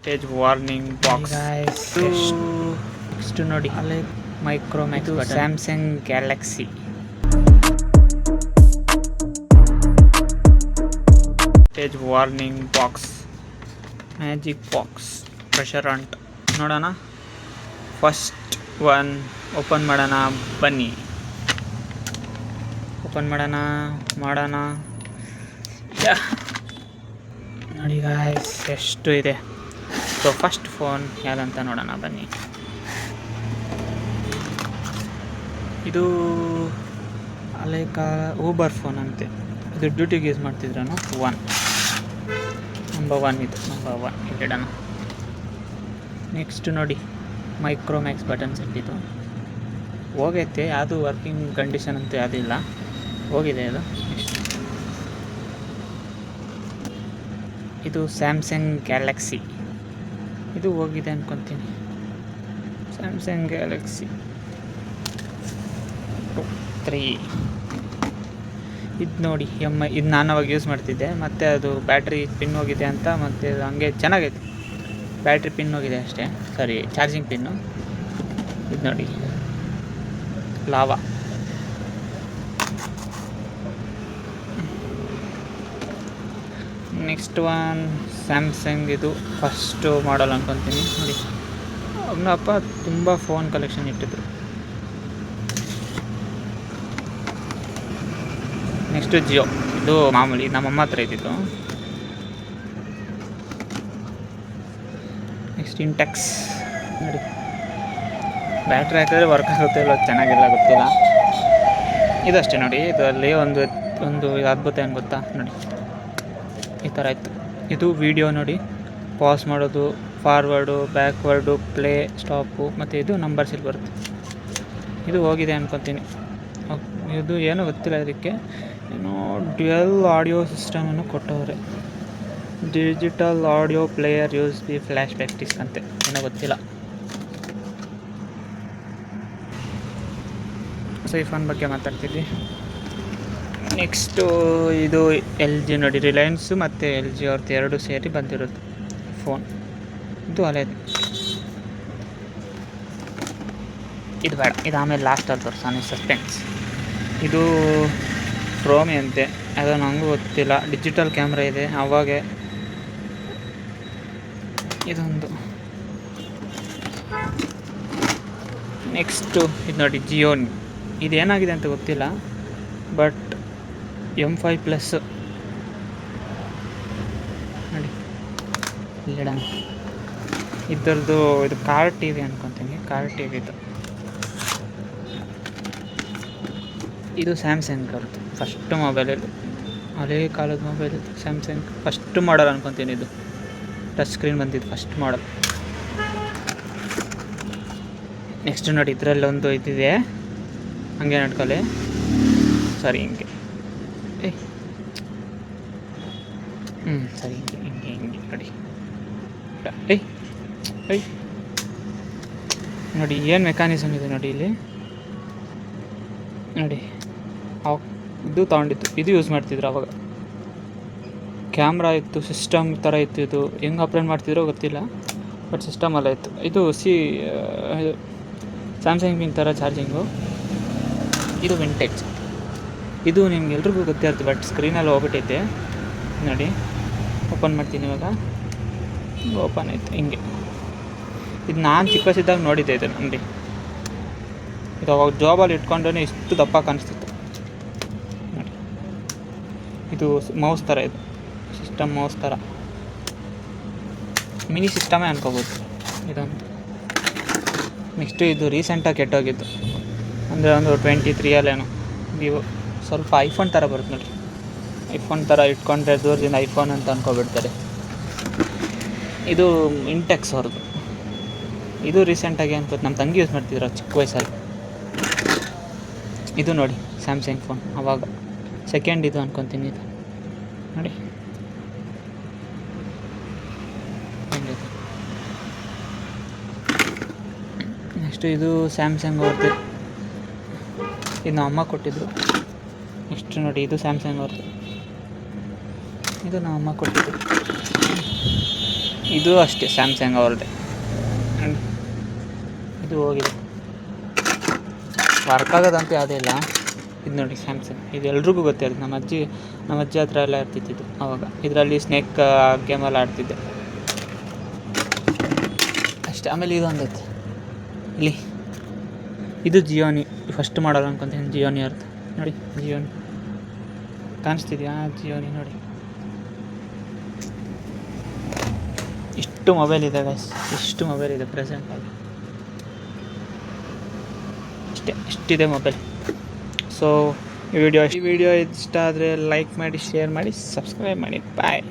Stage warning box next ನೋಡಿ Micromax Samsung Galaxy stage warning box magic box pressure ಅಂಟ್ ನೋಡೋಣ. First one open ಮಾಡೋಣ ಬನ್ನಿ. Open ಮಾಡೋಣ ನೋಡಿ ಗಾಯ್ಸ್ ಎಷ್ಟು ಇದೆ. ಸೊ ಫಸ್ಟ್ ಫೋನ್ ಯಾವುದಂತ ನೋಡೋಣ ಬನ್ನಿ. ಇದು ಹಳೆ ಕಾಲ ಊಬರ್ ಫೋನ್ ಅಂತೆ. ಇದು ಡ್ಯೂಟಿಗೆ ಯೂಸ್ ಮಾಡ್ತಿದ್ರೂ ನಂಬರ್ ಒನ್ ಇಲ್ಲಿಡೋಣ. ನೆಕ್ಸ್ಟ್ ನೋಡಿ ಮೈಕ್ರೋಮ್ಯಾಕ್ಸ್ ಬಟನ್ ಸೆಟ್. ಇದು ಹೋಗೈತೆ, ಯಾವುದು ವರ್ಕಿಂಗ್ ಕಂಡೀಷನ್ ಅಂತ ಯಾವುದಿಲ್ಲ, ಹೋಗಿದೆ ಅದು. ಇದು ಸ್ಯಾಮ್ಸಂಗ್ ಗ್ಯಾಲಕ್ಸಿ, ಇದು ಹೋಗಿದೆ ಅನ್ಕೊತೀನಿ. ಸ್ಯಾಮ್ಸಂಗ್ ಗ್ಯಾಲಕ್ಸಿ 3 ಇದು ನೋಡಿ ಇದು ನಾನು ಅವಾಗ ಯೂಸ್ ಮಾಡ್ತಿದ್ದೆ, ಮತ್ತು ಅದು ಬ್ಯಾಟ್ರಿ ಪಿನ್ ಹೋಗಿದೆ ಅಂತ, ಮತ್ತು ಹಂಗೆ ಚೆನ್ನಾಗೈತೆ. ಬ್ಯಾಟ್ರಿ ಪಿನ್ ಹೋಗಿದೆ ಅಷ್ಟೇ, ಸಾರಿ ಚಾರ್ಜಿಂಗ್ ಪಿನ್ನು. ಇದು ನೋಡಿ ಲಾವಾ. ನೆಕ್ಸ್ಟ್ ಒನ್ ಸ್ಯಾಮ್ಸಂಗ್, ಇದು ಫಸ್ಟು ಮಾಡಲ್ ಅನ್ಕೊತೀನಿ ನೋಡಿ. ಅವನಪ್ಪ ತುಂಬ ಫೋನ್ ಕಲೆಕ್ಷನ್ ಇಟ್ಟಿದ್ರು. ನೆಕ್ಸ್ಟು ಜಿಯೋ, ಇದು ಮಾಮೂಲಿ ನಮ್ಮಮ್ಮ ಹತ್ರ ಇದ್ದಿದ್ದು. ನೆಕ್ಸ್ಟ್ ಇಂಟೆಕ್ಸ್ ನೋಡಿ, ಬ್ಯಾಟ್ರಿ ಹಾಕಿದ್ರೆ ವರ್ಕ್ ಆಗುತ್ತೆ ಇಲ್ಲ ಚೆನ್ನಾಗಿಲ್ಲ ಗೊತ್ತಿಲ್ಲ. ಇದಷ್ಟೇ ನೋಡಿ, ಇದರಲ್ಲಿ ಒಂದು ಅದ್ಭುತ ಏನು ಗೊತ್ತಾ ನೋಡಿ, ಈ ಥರ ಇತ್ತು. ಇದು ವಿಡಿಯೋ ನೋಡಿ, ಪಾಸ್ ಮಾಡೋದು, ಫಾರ್ವರ್ಡು, ಬ್ಯಾಕ್ವರ್ಡು, ಪ್ಲೇ, ಸ್ಟಾಪು, ಮತ್ತು ಇದು ನಂಬರ್ಸ್ ಇಲ್ಲಿ ಬರುತ್ತೆ. ಇದು ಹೋಗಿದೆ ಅನ್ಕೊತೀನಿ. ಇದು ಏನೋ ಗೊತ್ತಿಲ್ಲ, ಇದಕ್ಕೆ ಏನೋ ಡ್ಯುಯಲ್ ಆಡಿಯೋ ಸಿಸ್ಟಮನ್ನು ಕೊಟ್ಟವ್ರೆ. Digital audio player USB flash back disk ಅಂತೆ, ಏನೋ ಗೊತ್ತಿಲ್ಲ. ಸೊ ಈ ಫೋನ್ ಬಗ್ಗೆ ಮಾತಾಡ್ತಿದ್ವಿ. ನೆಕ್ಸ್ಟು ಇದು LG ನೋಡಿ, ರಿಲಯನ್ಸು ಮತ್ತು LG ಅವ್ರದ್ದು ಎರಡು ಸೇರಿ ಬಂದಿರೋದು ಫೋನ್. ಇದು ಹಳೇದು, ಇದು ಬೇಡ, ಇದು ಆಮೇಲೆ ಲಾಸ್ಟಲ್ಲಿ ತೋರಿಸೋಣ, ಸಸ್ಪೆನ್ಸ್. ಇದು ಫ್ರೋಮಿ ಅಂತೆ, ಅದು ನನಗೂ ಗೊತ್ತಿಲ್ಲ. ಡಿಜಿಟಲ್ ಕ್ಯಾಮ್ರಾ ಇದೆ ಅವಾಗೆ. ಇದೊಂದು ನೆಕ್ಸ್ಟು ಇದು ನೋಡಿ ಜಿಯೋ. ಇದೇನಾಗಿದೆ ಅಂತ ಗೊತ್ತಿಲ್ಲ, ಬಟ್ M5+ ನೋಡಿ ಇಲ್ಲಿಡ. ಇದರದ್ದು ಇದು ಕಾರ್ TV ಅನ್ಕೊತೀನಿ, ಕಾರ್ TV ಇದು. ಇದು ಸ್ಯಾಮ್ಸಂಗ್ ಅವ್ರದ್ದು ಫಸ್ಟ್ ಮೊಬೈಲ್. ಇದು ಹಳೇ ಕಾಲದ ಮೊಬೈಲ್ ಇದು, ಸ್ಯಾಮ್ಸಂಗ್ ಫಸ್ಟ್ ಮಾಡಲ್ ಅನ್ಕೊತೀನಿ. ಇದು ಟಚ್ ಸ್ಕ್ರೀನ್ ಬಂದಿದ್ದು ಫಸ್ಟ್ ಮಾಡಲ್. ನೆಕ್ಸ್ಟ್ ನೋಡಿ, ಇದರಲ್ಲೊಂದು ಇದಿದೆ, ಹಂಗೆ ನಡ್ಕೊಳ್ಳಿ, ಸರಿ ಹಿಂಗೆ ಸರಿ ಹಿಂಗೆ ನೋಡಿ. ನೋಡಿ ಏನು ಮೆಕ್ಯಾನಿಸಮ್ ಇದೆ ನೋಡಿ ಇಲ್ಲಿ ನೋಡಿ. ಇದು ತೊಗೊಂಡಿತ್ತು, ಇದು ಯೂಸ್ ಮಾಡ್ತಿದ್ರು ಅವಾಗ. ಕ್ಯಾಮ್ರಾ ಇತ್ತು, ಸಿಸ್ಟಮ್ ಥರ ಇತ್ತು. ಇದು ಹೆಂಗೆ ಆಪ್ರೇಟ್ ಮಾಡ್ತಿದ್ರೋ ಗೊತ್ತಿಲ್ಲ, ಬಟ್ ಸಿಸ್ಟಮೆಲ್ಲ ಇತ್ತು. ಇದು ಸ್ಯಾಮ್ಸಂಗ್ ಪಿನ್ ಥರ ಚಾರ್ಜಿಂಗು. ಇದು ವಿಂಟೇಜ್. ಇದು ನಿಮ್ಗೆಲ್ರಿಗೂ ಗೊತ್ತೇ ಇರುತ್ತೆ, ಬಟ್ ಸ್ಕ್ರೀನಲ್ಲಿ ಹೋಗ್ಬಿಟ್ಟೈತೆ ನೋಡಿ. ಓಪನ್ ಮಾಡ್ತೀನಿ ಇವಾಗ, ಓಪನ್ ಆಯಿತು ಹಿಂಗೆ. ಇದು ನಾನು ಚಿಕ್ಕ ವಯಸ್ಸಿದ್ದಾಗ ನೋಡಿದ್ದೆ ಇದು ನೋಡಿ. ಇದು ಅವಾಗ ಜಾಬಲ್ಲಿ ಇಟ್ಕೊಂಡ್ರೆ ಇಷ್ಟು ದಪ್ಪ ಕಾಣಿಸ್ತಿತ್ತು ನೋಡಿ. ಇದು ಮೌಸ್ ಥರ, ಇದು ಸಿಸ್ಟಮ್ ಮೌಸ್ ಥರ, ಮಿನಿ ಸಿಸ್ಟಮೇ ಅನ್ಕೋಬೋದು ಇದೊಂದು. ನೆಕ್ಸ್ಟು ಇದು ರೀಸೆಂಟಾಗಿ ಕೆಟ್ಟೋಗಿದ್ದು, ಅಂದರೆ ಒಂದು 23 ನೀವು ಸ್ವಲ್ಪ ಐಫೋನ್ ಥರ ಬರುತ್ತೆ ನೋಡಿ. ಐಫೋನ್ ಥರ ಇಟ್ಕೊಂಡ್ರೆ ದೂರದಿಂದ ಐಫೋನ್ ಅಂತ ಅಂದ್ಕೊಬಿಡ್ತಾರೆ. ಇದು ಇಂಟೆಕ್ಸ್ ಅವ್ರದ್ದು. ಇದು ರೀಸೆಂಟಾಗಿ ಅನ್ಕೋತ ನಮ್ಮ ತಂಗಿ ಯೂಸ್ ಮಾಡ್ತಿದ್ರು ಚಿಕ್ಕ ವಯಸ್ಸಲ್ಲಿ. ಇದು ನೋಡಿ ಸ್ಯಾಮ್ಸಂಗ್ ಫೋನ್, ಆವಾಗ ಸೆಕೆಂಡ್ ಇದು ಅನ್ಕೊತೀನಿ. ಇದು ನೋಡಿ ನೆಕ್ಸ್ಟು ಇದು ಸ್ಯಾಮ್ಸಂಗ್ ಅವ್ರದ್ದು, ಇದು ನಮ್ಮ ಅಮ್ಮ ಕೊಟ್ಟಿದ್ರು. ನೆಕ್ಸ್ಟ್ ನೋಡಿ, ಇದು ಸ್ಯಾಮ್ಸಂಗ್ ಅವ್ರದ್ದು, ಇದು ನಮ್ಮ ಅಮ್ಮ ಕೊಟ್ಟಿದ್ರು. ಇದು ಅಷ್ಟೇ ಸ್ಯಾಮ್ಸಂಗ್ ಅವ್ರದ್ದೇ. ಇದು ಹೋಗಿದೆ, ವರ್ಕ್ ಆಗೋದಂತೂ ಯಾವುದೇ ಇಲ್ಲ. ಇದು ನೋಡಿ ಸ್ಯಾಮ್ಸಂಗ್, ಇದು ಎಲ್ರಿಗೂ ಗೊತ್ತಿರುತ್ತೆ. ನಮ್ಮ ಅಜ್ಜಿ ಹತ್ರ ಎಲ್ಲ ಇರ್ತಿತ್ತು ಆವಾಗ. ಇದರಲ್ಲಿ ಸ್ನೇಕ್ ಗೇಮೆಲ್ಲ ಆಡ್ತಿದ್ದೆ ಅಷ್ಟೇ. ಆಮೇಲೆ ಇದೊಂದೈತೆ ಇಲ್ಲಿ, ಇದು ಜಿಯೋನಿ ಫಸ್ಟ್ ಮಾಡಲ್ ಅನ್ಕೊತೀನಿ. ಜಿಯೋನಿ ಅರ್ಥ ನೋಡಿ, ಜಿಯೋನಿ ಕಾಣಿಸ್ತಿದ್ಯಾ? ಜಿಯೋನಿ ನೋಡಿ. ಇಷ್ಟು ಮೊಬೈಲ್ ಇದೆ ಗೈಸ್, ಇಷ್ಟು ಮೊಬೈಲ್ ಇದೆ ಪ್ರೆಸೆಂಟಾಗಿ. ಇಷ್ಟಿದೆ ಮೊಬೈಲ್. ಸೊ ಈ ವಿಡಿಯೋ ಇಷ್ಟ ಆದರೆ ಲೈಕ್ ಮಾಡಿ, ಶೇರ್ ಮಾಡಿ, ಸಬ್ಸ್ಕ್ರೈಬ್ ಮಾಡಿ. ಬಾಯ್.